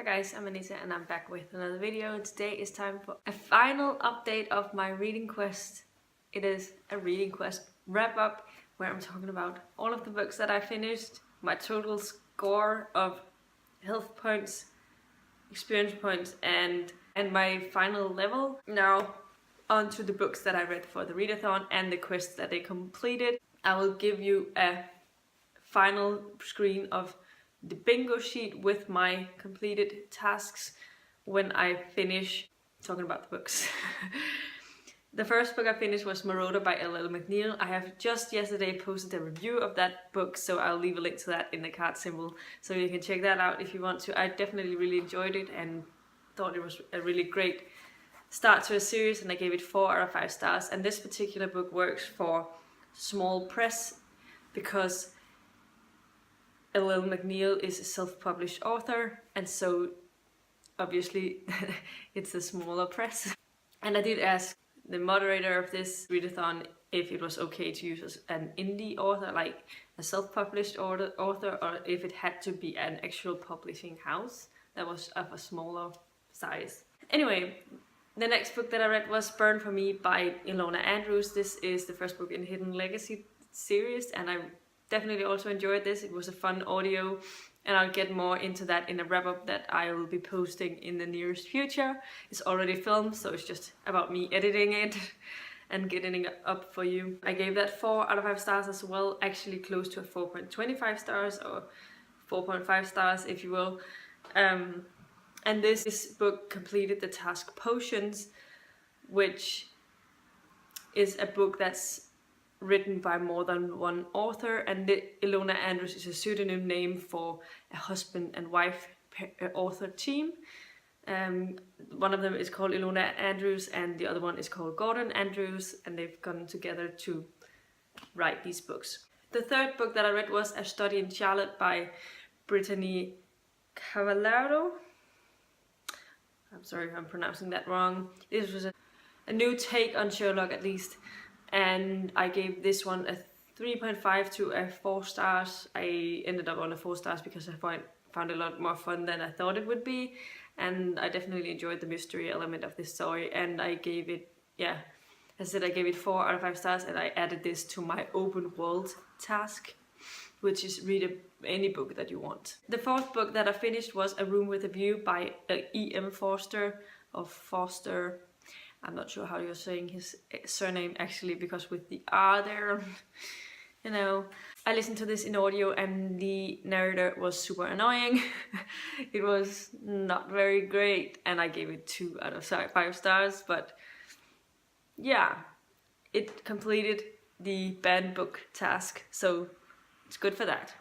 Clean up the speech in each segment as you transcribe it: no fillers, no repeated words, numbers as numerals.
guys, I'm Anita and I'm back with another video. Today is time for a final update of my reading quest. It is a reading quest wrap up where I'm talking about all of the books that I finished, my total score of health points, experience points and my final level. Now on to the books that I read for the readathon and the quests that they completed. I will give you a final screen of the bingo sheet with my completed tasks when I finish talking about the books. The first book I finished was Marauder by L.L. McNeil. I have just yesterday posted a review of that book, so I'll leave a link to that in the card symbol so you can check that out if you want to. I definitely really enjoyed it and thought it was a really great start to a series, and I gave it 4 out of 5 stars. And this particular book works for small press because L.L. McNeil is a self-published author, and so obviously it's a smaller press. And I did ask the moderator of this readathon if it was okay to use an indie author, like a self-published author, or if it had to be an actual publishing house that was of a smaller size. Anyway, the next book that I read was Burn For Me by Ilona Andrews. This is the first book in Hidden Legacy series, and I definitely also enjoyed this. It was a fun audio, and I'll get more into that in a wrap-up that I will be posting in the nearest future. It's already filmed, so it's just about me editing it and getting it up for you. I gave that 4 out of 5 stars as well, actually close to a 4.25 stars or 4.5 stars if you will. And this book completed the task Potions, which is a book that's written by more than one author, and Ilona Andrews is a pseudonym name for a husband and wife author team. One of them is called Ilona Andrews and the other one is called Gordon Andrews, and they've gone together to write these books. The third book that I read was A Study in Charlotte by Brittany Cavallaro. I'm sorry if I'm pronouncing that wrong. This was a new take on Sherlock, at least. And I gave this one a 3.5 to a 4 stars. I ended up on a 4 stars because I found it a lot more fun than I thought it would be. And I definitely enjoyed the mystery element of this story. And I gave it, I gave it 4 out of 5 stars, and I added this to my open world task, which is read any book that you want. The fourth book that I finished was A Room with a View by E.M. Forster, or Foster. I'm not sure how you're saying his surname actually, because with the R there, you know. I listened to this in audio and the narrator was super annoying. It was not very great, and I gave it 2 out of 5 stars, but yeah, it completed the banned book task, so it's good for that.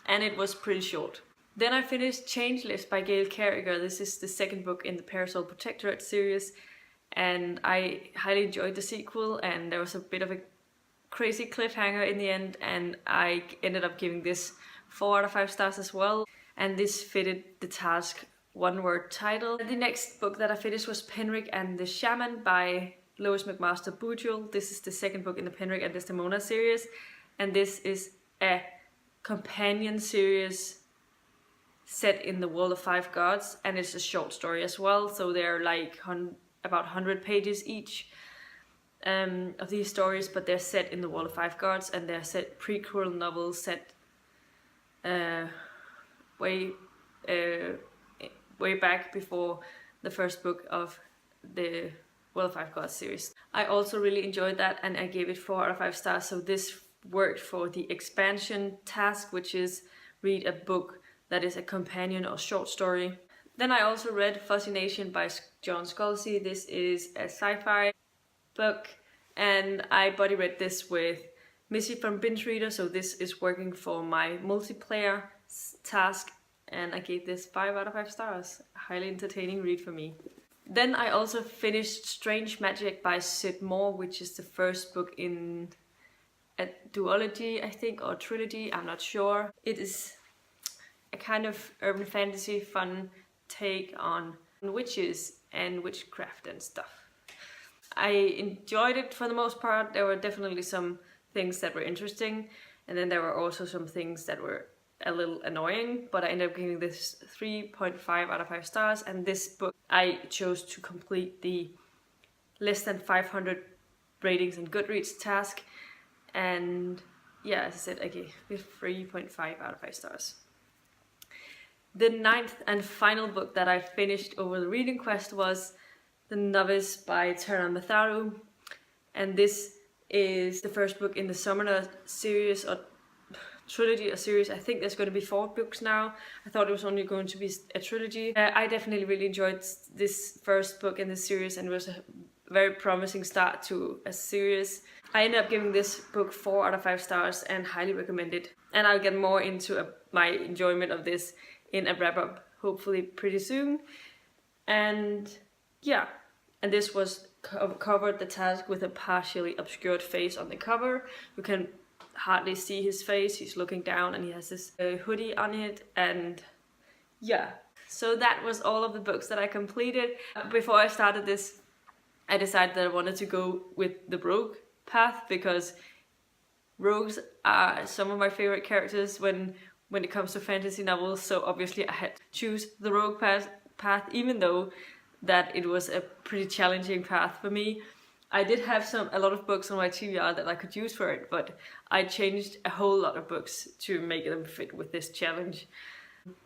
And it was pretty short. Then I finished Changeless by Gail Carriger. This is the second book in the Parasol Protectorate series, and I highly enjoyed the sequel, and there was a bit of a crazy cliffhanger in the end, and I ended up giving this 4 out of 5 stars as well, and this fitted the task one-word title. The next book that I finished was Penric and the Shaman by Lois McMaster Bujold. This is the second book in the Penric and Desdemona series, and this is a companion series set in the World of Five Gods, and it's a short story as well, so they're like about 100 pages each of these stories, but they're set in the World of Five Gods, and they're set prequel novels set way back before the first book of the World of Five Gods series. I also really enjoyed that, and I gave it 4 out of 5 stars, so this worked for the expansion task, which is read a book that is a companion or short story. Then I also read Fascination by John Scalzi. This is a sci-fi book, and I buddy read this with Missy from Binge Reader, so this is working for my multiplayer task, and I gave this 5 out of 5 stars. A highly entertaining read for me. Then I also finished Strange Magic by Sid Moore, which is the first book in a duology, I think, or trilogy, I'm not sure. It is a kind of urban fantasy fun take on witches and witchcraft and stuff. I enjoyed it for the most part. There were definitely some things that were interesting, and then there were also some things that were a little annoying, but I ended up giving this 3.5 out of 5 stars. And this book I chose to complete the less than 500 ratings in Goodreads task, and yeah, as I said, I gave it 3.5 out of 5 stars. The 9th and final book that I finished over the reading quest was The Novice by Tara Matharu, and this is the first book in the Summoner series, or trilogy or series. I think there's going to be 4 books now. I thought it was only going to be a trilogy. I definitely really enjoyed this first book in the series, and it was a very promising start to a series. I ended up giving this book 4 out of 5 stars and highly recommend it. And I'll get more into my enjoyment of this in a wrap-up, hopefully pretty soon. And yeah, and this was covered the task with a partially obscured face on the cover. You can hardly see his face, he's looking down and he has this hoodie on it, and yeah. So that was all of the books that I completed. Before I started this, I decided that I wanted to go with the rogue path, because rogues are some of my favorite characters when it comes to fantasy novels, so obviously I had to choose the rogue path, even though that it was a pretty challenging path for me. I did have a lot of books on my TBR that I could use for it, but I changed a whole lot of books to make them fit with this challenge,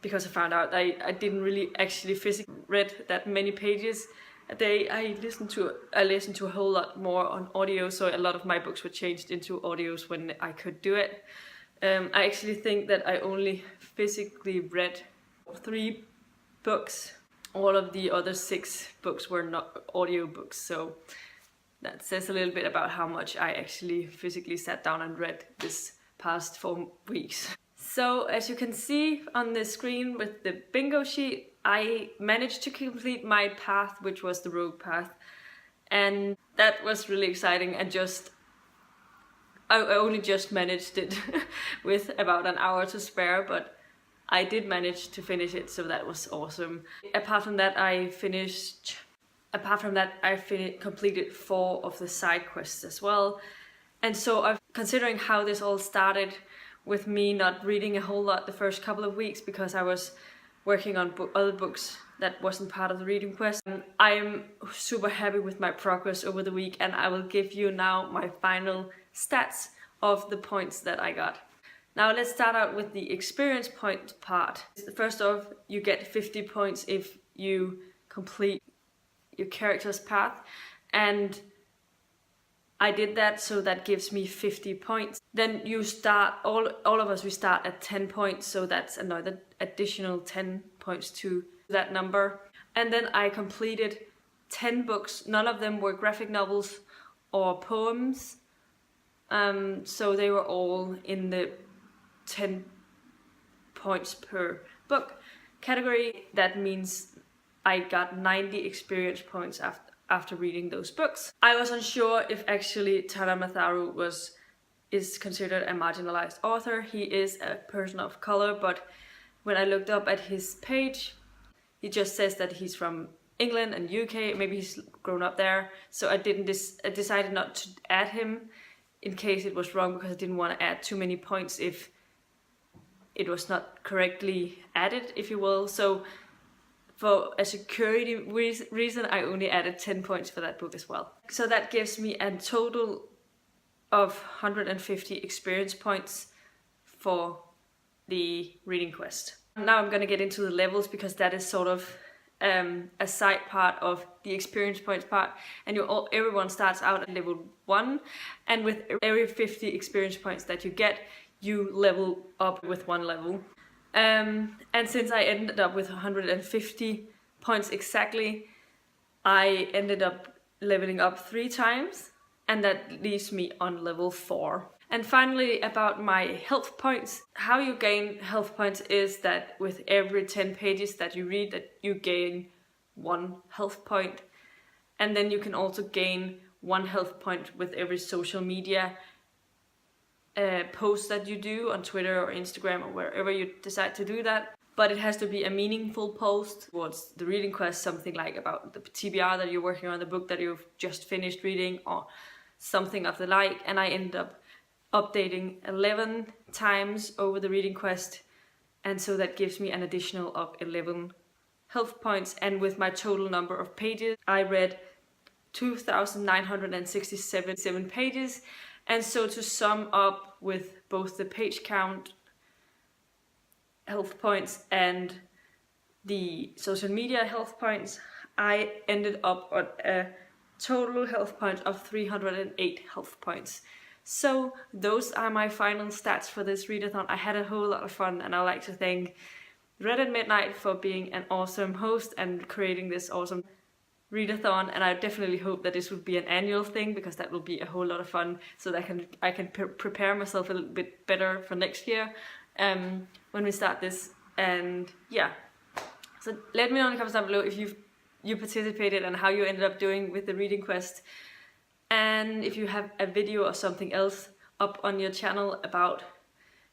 because I found out I didn't really actually physically read that many pages a day. I listened to a whole lot more on audio, so a lot of my books were changed into audios when I could do it. I actually think that I only physically read 3 books. All of the other 6 books were not audio books, so that says a little bit about how much I actually physically sat down and read this past 4 weeks. So as you can see on the screen with the bingo sheet, I managed to complete my path, which was the rogue path, and that was really exciting. And I only just managed it with about an hour to spare, but I did manage to finish it, so that was awesome. Apart from that, I completed 4 of the side quests as well. And so considering how this all started with me not reading a whole lot the first couple of weeks because I was working on other books that wasn't part of the reading quest, I am super happy with my progress over the week, and I will give you now my final stats of the points that I got. Now let's start out with the experience point part. First off, you get 50 points if you complete your character's path, and I did that, so that gives me 50 points. Then you start, all of us, we start at 10 points, so that's another additional 10 points to that number. And then I completed 10 books. None of them were graphic novels or poems, so they were all in the 10 points per book category. That means I got 90 experience points after reading those books. I was unsure if actually Tara Matharu is considered a marginalized author. He is a person of color, but when I looked up at his page, he just says that he's from England and UK. Maybe he's grown up there. So I decided not to add him in case it was wrong, because I didn't want to add too many points if it was not correctly added, if you will. So for a security reason, I only added 10 points for that book as well. So that gives me a total of 150 experience points for the reading quest. Now I'm going to get into the levels, because that is sort of a side part of the experience points part, and everyone starts out at level 1, and with every 50 experience points that you get, you level up with 1 level. And since I ended up with 150 points exactly, I ended up leveling up 3 times, and that leaves me on level 4. And finally, about my health points. How you gain health points is that with every 10 pages that you read, that you gain 1 health point. And then you can also gain 1 health point with every social media post that you do on Twitter or Instagram or wherever you decide to do that. But it has to be a meaningful post towards the reading quest, something like about the TBR that you're working on, the book that you've just finished reading, or something of the like. And I ended up updating 11 times over the reading quest and so that gives me an additional of 11 health points. And with my total number of pages, I read 2,967 pages. And so to sum up with both the page count, health points, and the social media health points, I ended up at a total health point of 308 health points. So those are my final stats for this readathon. I had a whole lot of fun, and I'd like to thank Red at Midnight for being an awesome host and creating this awesome readathon, and I definitely hope that this will be an annual thing, because that will be a whole lot of fun, so that I can prepare myself a little bit better for next year when we start this. And yeah, so let me know in the comments down below if you participated and how you ended up doing with the reading quest, and if you have a video or something else up on your channel about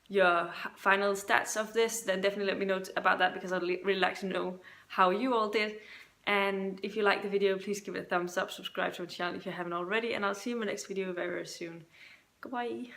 your final stats of this, then definitely let me know about that, because I'd really like to know how you all did. And if you like the video, please give it a thumbs up, subscribe to my channel if you haven't already, and I'll see you in my next video very, very soon. Goodbye!